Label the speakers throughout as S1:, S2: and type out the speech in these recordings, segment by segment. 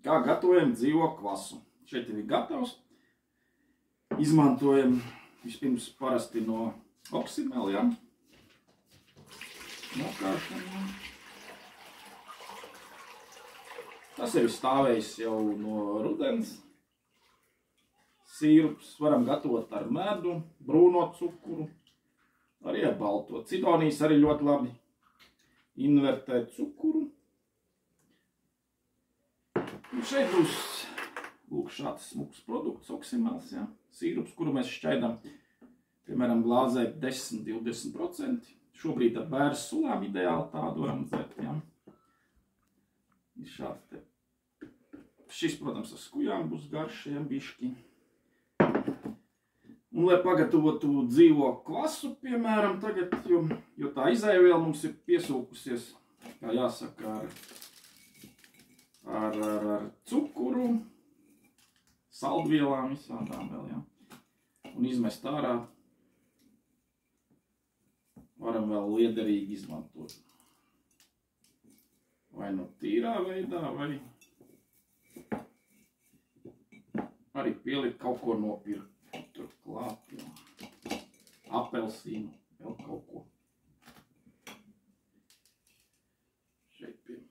S1: Kā gatavojam dzīvo kvasu? Šeit ir gatavs. Izmantojam vispirms parasti no oksimela, ja? Nokāršana. Tas ir stāvējis jau no rudens. Sīrups varam gatavot ar medu, brūno cukuru, arī ar balto. Cidonijas arī ļoti labi invertē cukuru. Un šeit būs lūk šāds smuks produkts, oksimels, ja? Sīrups, kuru mēs šķaidām, piemēram, glāzē 10–20%. Šobrīd ar bēres sulām ideāli tādu varam dzert, ja? Ir šāds te. Šis, protams, ar skujām būs garšiem bišķi. Un, lai pagatavotu dzīvo kvasu, piemēram, tagad, jo tā izēviela mums ir piesūkusies, kā jāsaka, ar cukuru, saldvielām visādām vēl, ja. Un izmest ārā varam vēl liederīgi izmantot. Vai nu tīrā veidā, vai arī pielikt kaut ko nopirkt tur klāt, ja. Apelsīnu, vēl kaut ko. Šeit piemēram.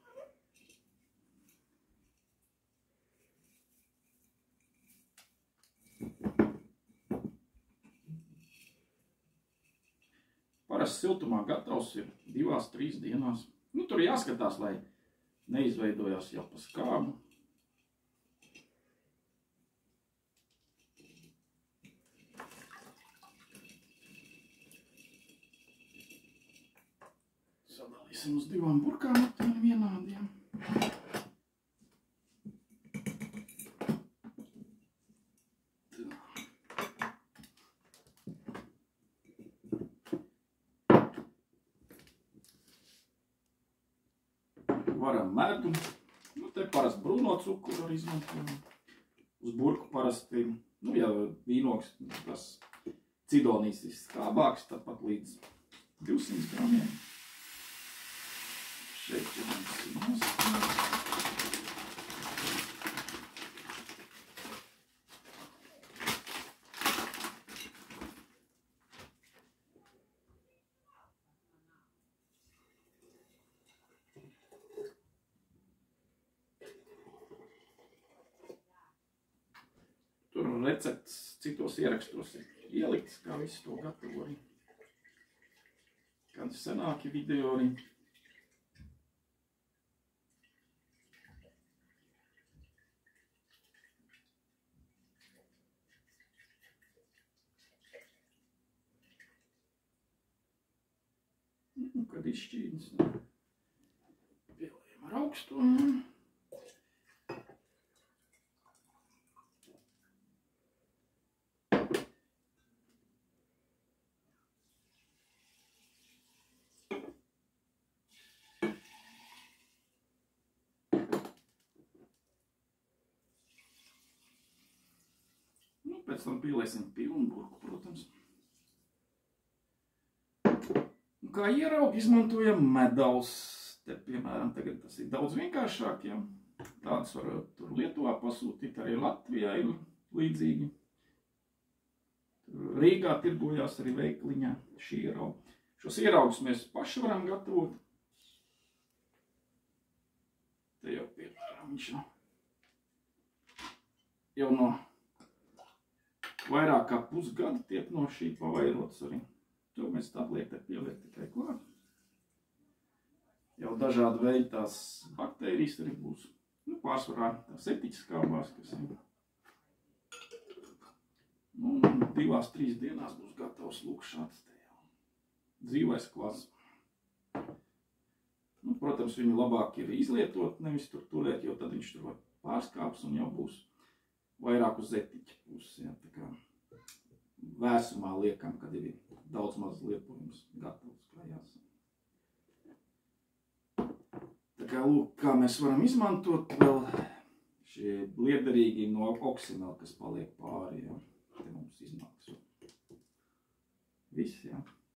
S1: Parasti siltumā gatavs ir 2–3 dienās. Nu, tur jāskatās, lai neizveidojās jau pa skābu. Sadalīsim uz 2 burkām aptuveni vienādiem. Varam medu, nu te parasti brūno cukuru arī izmantojam. Uz burku parasti, nu ja vīnogs, tas cidonijas ir skābāks, tāpat līdz 200 gramiem. Šeit ir mums tur recepts citos ierakstos ir ielikts, kā visu to gatavo arī. Kādi senāki video arī. Kad izšķīdnes, pielējam ar augstu. Nu, pēc tam pielēsim pilnu burku, protams. Kā ieraugi izmantojam medaus. Te, piemēram, tagad tas ir daudz vienkāršāk, ja. Tāds var tur Lietuvā pasūtīt, arī Latvijā ir līdzīgi. Rīgā tirgojās arī veikliņā šī ierauga. Šos ieraugus mēs paši varam gatavot. Te jau, piemēram, viņš jau no vairāk kā pusgada tiek no šī pavairots arī. To mēs tablietē pieliek tikai klāt. Jau dažādi veidi tās baktērijas arī būs. Nu, pārsvarā tās etiķskābās, kas ir. Nu, 2–3 dienās būs gatavs lūk šāds te jau dzīvais kvass. Nu, protams, viņu labāk ir izlietot, nevis tur turēt, jo tad viņš tur var pārskāps un jau būs vairāk uz etiķa puses. Ja, tā kā vēsumā liekam, kad ir daudz maz liepojums gatavs, kā jāsaka. Tā kā lūk, kā mēs varam izmantot vēl šie liederīgi no oksimela, kas paliek pāri. Ja.